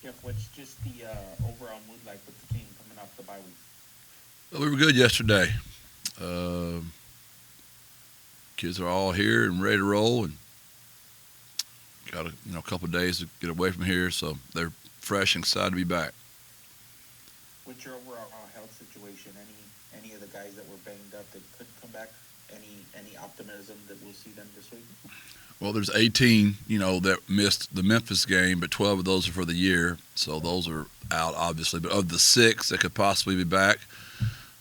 Jeff, what's just the overall mood like with the team coming off the bye week? Well, we were good yesterday. Uh, Kids are all here and ready to roll, and got a couple of days to get away from here, so they're fresh and excited to be back. What's your overall health situation? Any of the guys that were banged up that could come back? Any optimism that we'll see them this week? Well, there's 18, that missed the Memphis game, but 12 of those are for the year, so those are out obviously. But of the six that could possibly be back,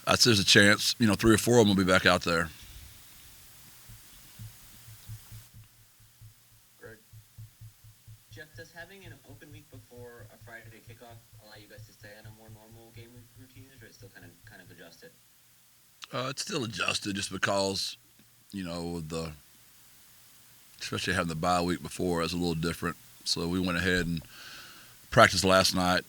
I'd say there's a chance, three or four of them will be back out there. Greg, Jeff, does having an open week before a Friday kickoff allow you guys to stay on a more normal game week routines, or is it still kind of adjusted? It's still adjusted just because, the especially having the bye week before is a little different. So we went ahead and practiced last night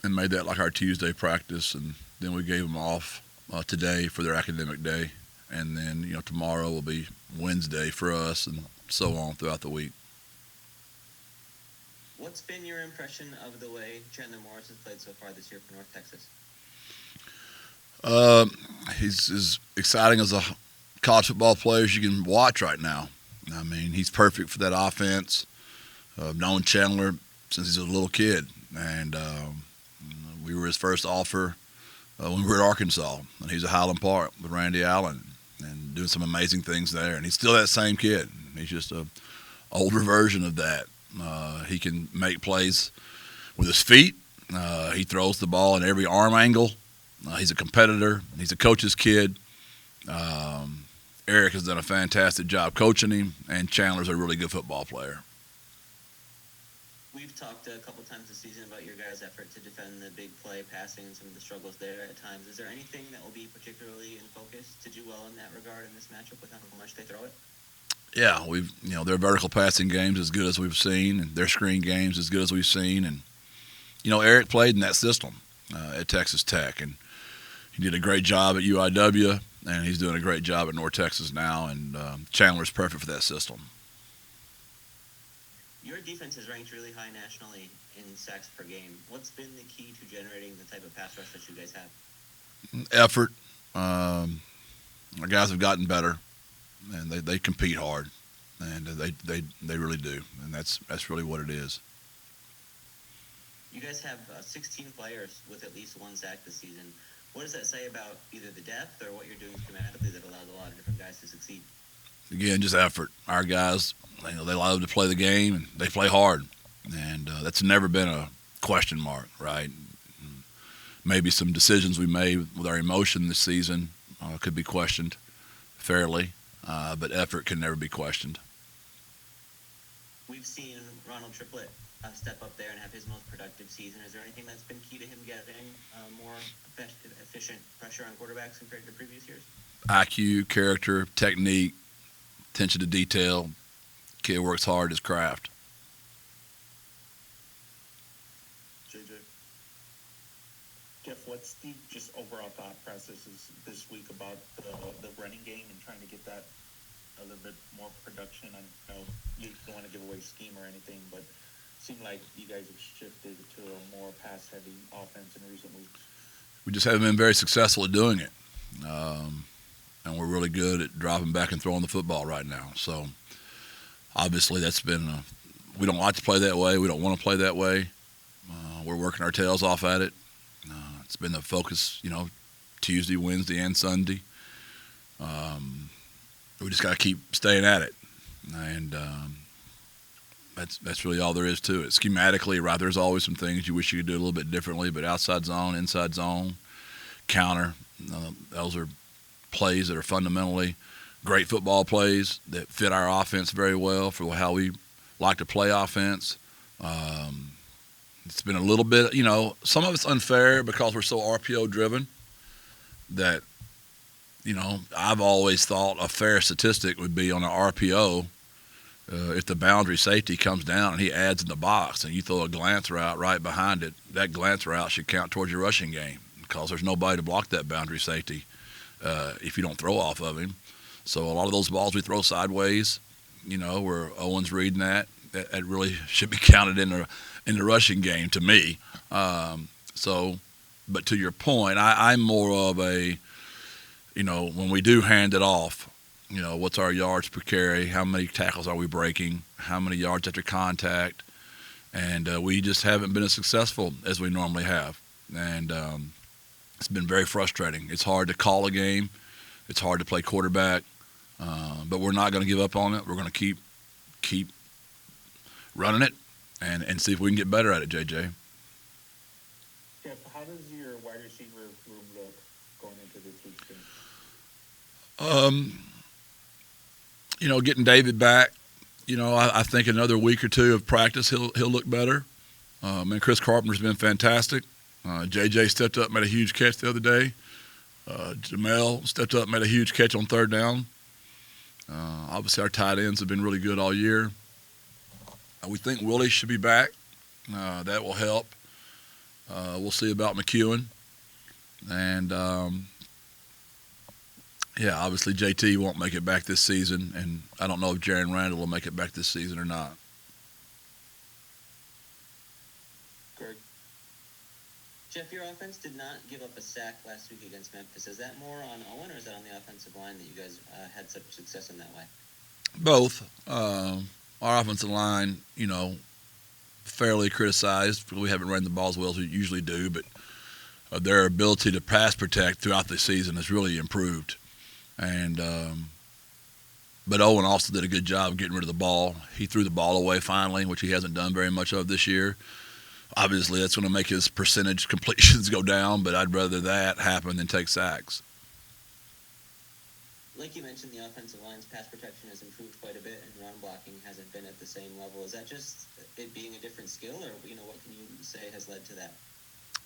and made that like our Tuesday practice, and then we gave them off today for their academic day, and then tomorrow will be Wednesday for us, and so on throughout the week. What's been your impression of the way Chandler Morris has played so far this year for North Texas? Uh, he's as exciting as a college football player as you can watch right now. I mean, he's perfect for that offense. I've known Chandler since he's a little kid, and we were his first offer when we were at Arkansas, and he's at Highland Park with Randy Allen and doing some amazing things there. And he's still that same kid. He's just a older version of that. He can make plays with his feet. He throws the ball in every arm angle. He's a competitor. He's a coach's kid. Eric has done a fantastic job coaching him, and Chandler's a really good football player. We've talked a couple times this season about your guys' effort to defend the big play passing and some of the struggles there at times. Is there anything that will be particularly in focus to do well in that regard in this matchup with how much they throw it? Yeah, their vertical passing games as good as we've seen, and their screen games as good as we've seen. And Eric played in that system at Texas Tech, and he did a great job at UIW, and he's doing a great job at North Texas now. And Chandler's perfect for that system. Your defense is ranked really high nationally in sacks per game. What's been the key to generating the type of pass rush that you guys have? Effort. Our guys have gotten better, and they compete hard, and they really do, and that's really what it is. You guys have 16 players with at least one sack this season. What does that say about either the depth or what you're doing schematically that allows a lot of different guys to succeed? Again, just effort. Our guys, they love to play the game, and they play hard, and that's never been a question mark, right? Maybe some decisions we made with our emotion this season could be questioned fairly, but effort can never be questioned. We've seen Ronald Triplett step up there and have his most productive season. Is there anything that's been key to him getting more efficient pressure on quarterbacks compared to previous years? IQ, character, technique, attention to detail. Kid works hard at his craft. JJ. Jeff, what's the just overall thought processes this week about the running game and trying to get that a little bit more production? I know you don't want to give away scheme or anything, but it seemed like you guys have shifted to a more pass-heavy offense in recent weeks. We just haven't been very successful at doing it. And we're really good at dropping back and throwing the football right now. So obviously that's been we don't like to play that way. We don't want to play that way. We're working our tails off at it. It's been the focus, Tuesday, Wednesday, and Sunday. We just got to keep staying at it, and that's really all there is to it. Schematically, right, there's always some things you wish you could do a little bit differently, but outside zone, inside zone, counter, those are plays that are fundamentally great football plays that fit our offense very well for how we like to play offense. It's been a little bit, some of it's unfair because we're so RPO driven that, I've always thought a fair statistic would be on an RPO if the boundary safety comes down and he adds in the box and you throw a glance route right behind it, that glance route should count towards your rushing game because there's nobody to block that boundary safety if you don't throw off of him. So a lot of those balls we throw sideways, where Owen's reading that, that really should be counted in the rushing game to me. But to your point, I'm more of a, when we do hand it off, what's our yards per carry? How many tackles are we breaking? How many yards after contact? And we just haven't been as successful as we normally have. And it's been very frustrating. It's hard to call a game. It's hard to play quarterback. But we're not going to give up on it. We're going to keep running it and see if we can get better at it, JJ. Jeff, how does your wide receiver room look going into this week's game? Getting David back, I think another week or two of practice, he'll look better. And Chris Carpenter's been fantastic. JJ stepped up, made a huge catch the other day. Jamel stepped up, made a huge catch on third down. Obviously, our tight ends have been really good all year. We think Willie should be back. That will help. We'll see about McEwen. And, obviously JT won't make it back this season, and I don't know if Jaron Randall will make it back this season or not. Greg? Jeff, your offense did not give up a sack last week against Memphis. Is that more on Owen, or is that on the offensive line that you guys had such success in that way? Both. Our offensive line, fairly criticized because we haven't ran the ball as well as we usually do, but their ability to pass protect throughout the season has really improved. And but Owen also did a good job getting rid of the ball. He threw the ball away finally, which he hasn't done very much of this year. Obviously, that's going to make his percentage completions go down, but I'd rather that happen than take sacks. Like you mentioned, the offensive line's pass protection has improved quite a bit, and run blocking hasn't been at the same level. Is that just it being a different skill, or what can you say has led to that?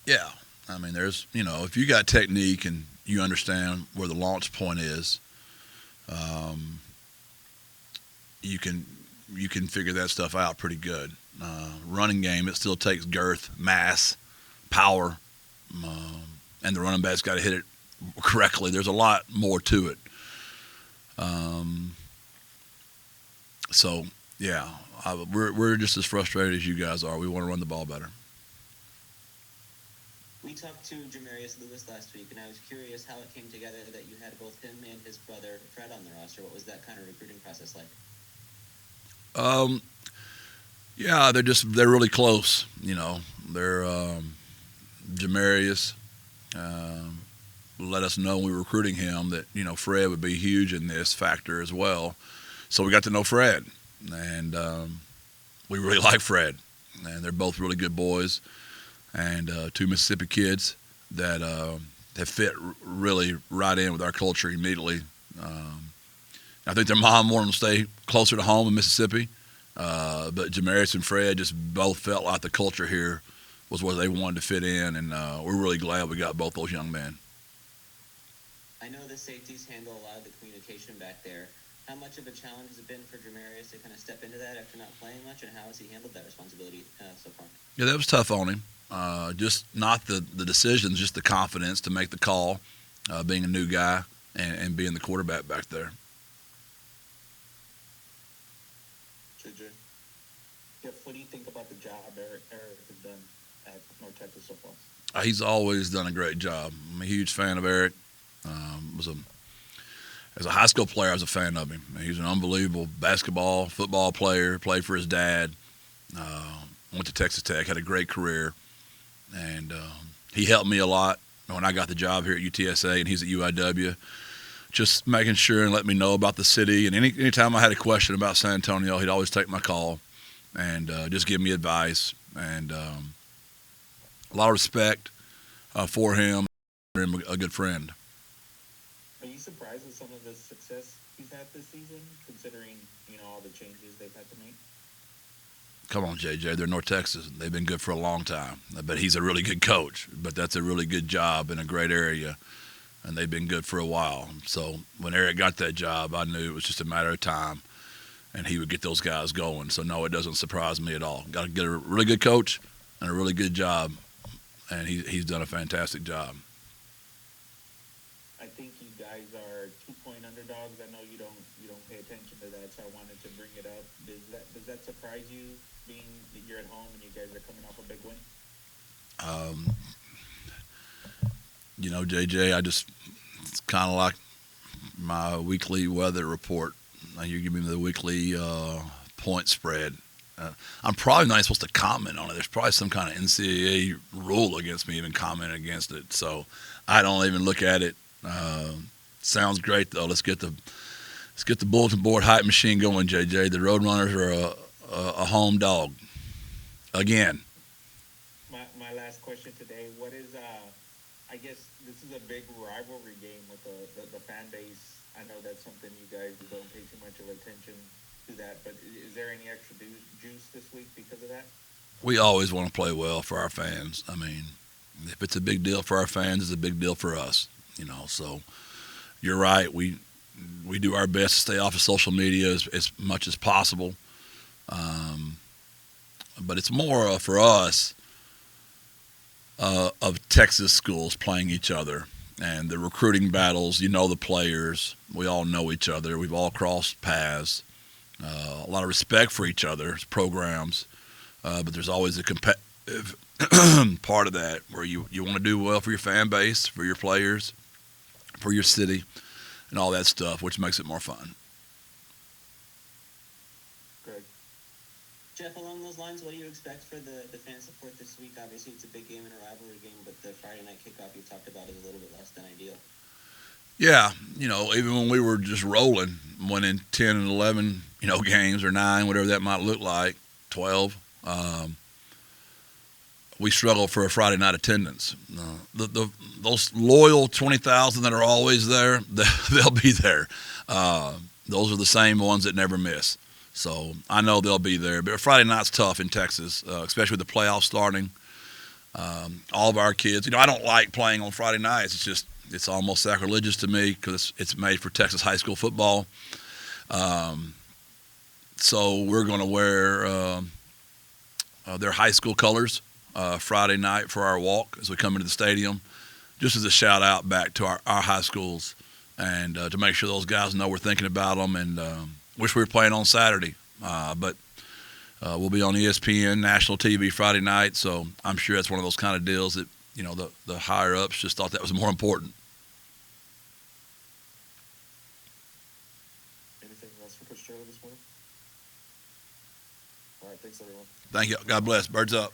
Yeah, I mean, there's if you got technique and you understand where the launch point is, you can figure that stuff out pretty good. Running game, it still takes girth, mass, power, and the running back's got to hit it correctly. There's a lot more to it. We're just as frustrated as you guys are. We want to run the ball better. We talked to Jamarius Lewis last week, and I was curious how it came together that you had both him and his brother Fred on the roster. What was that kind of recruiting process like? They're really close. They're Jamarius let us know when we were recruiting him that Fred would be huge in this factor as well. So we got to know Fred, and we really like Fred, and they're both really good boys, and two Mississippi kids that have fit really right in with our culture immediately. I think their mom wanted them to stay closer to home in Mississippi, but Jamarius and Fred just both felt like the culture here was where they wanted to fit in, and we're really glad we got both those young men. I know the safeties handle a lot of the communication back there. How much of a challenge has it been for Jamarius to kind of step into that after not playing much, and how has he handled that responsibility so far? Yeah, that was tough on him. Just not the decisions, just the confidence to make the call, being a new guy and being the quarterback back there. JJ? Jeff, what do you think about the job Eric has done at North Texas so far? He's always done a great job. I'm a huge fan of Eric. As a high school player, I was a fan of him. He's an unbelievable basketball, football player, played for his dad, went to Texas Tech, had a great career, and he helped me a lot when I got the job here at UTSA, and he's at UIW, just making sure and letting me know about the city. And anytime I had a question about San Antonio, he'd always take my call and just give me advice. And a lot of respect for him, a good friend. Are you surprised with some of the success he's had this season, considering all the changes they've had to make? Come on, JJ. They're North Texas. They've been good for a long time. But he's a really good coach. But that's a really good job in a great area, and they've been good for a while. So when Eric got that job, I knew it was just a matter of time, and he would get those guys going. So, no, it doesn't surprise me at all. Got to get a really good coach and a really good job, and he's done a fantastic job. I think you guys are 2-point underdogs. I know you don't pay attention attention to that, so I wanted to bring it up. Does that surprise you, being that you're at home and you guys are coming off a big win? JJ, it's kind of like my weekly weather report. You give me the weekly point spread. I'm probably not supposed to comment on it. There's probably some kind of NCAA rule against me even commenting against it. So I don't even look at it. Sounds great though. Let's get the bulletin board hype machine going, JJ. The Roadrunners are a home dog again. My last question today: what is I guess this is a big rivalry game with the fan base. I know that's something you guys don't pay too much of attention to that, but is there any extra juice this week because of that? We always want to play well for our fans. I mean, if it's a big deal for our fans, it's a big deal for us. So you're right. We do our best to stay off of social media as much as possible. But it's more for us of Texas schools playing each other and the recruiting battles. The players. We all know each other. We've all crossed paths. A lot of respect for each other's programs. But there's always a competitive part of that where you want to do well for your fan base, for your players, for your city, and all that stuff, which makes it more fun. Good. Jeff, along those lines, what do you expect for the fan support this week? Obviously, it's a big game and a rivalry game, but the Friday night kickoff you talked about is a little bit less than ideal. Yeah, even when we were just rolling, winning 10 and 11, games or 9, whatever that might look like, 12, we struggle for a Friday night attendance. Those loyal 20,000 that are always there, they'll be there. Those are the same ones that never miss. So I know they'll be there. But Friday night's tough in Texas, especially with the playoffs starting. All of our kids, I don't like playing on Friday nights. It's almost sacrilegious to me because it's made for Texas high school football. So we're going to wear their high school colors Friday night for our walk as we come into the stadium, just as a shout out back to our high schools and to make sure those guys know we're thinking about them, and wish we were playing on Saturday. But we'll be on ESPN national TV Friday night, so I'm sure that's one of those kind of deals that the higher ups just thought that was more important. Anything else for Coach Traylor this morning? All right, thanks everyone. Thank you. God bless. Birds up.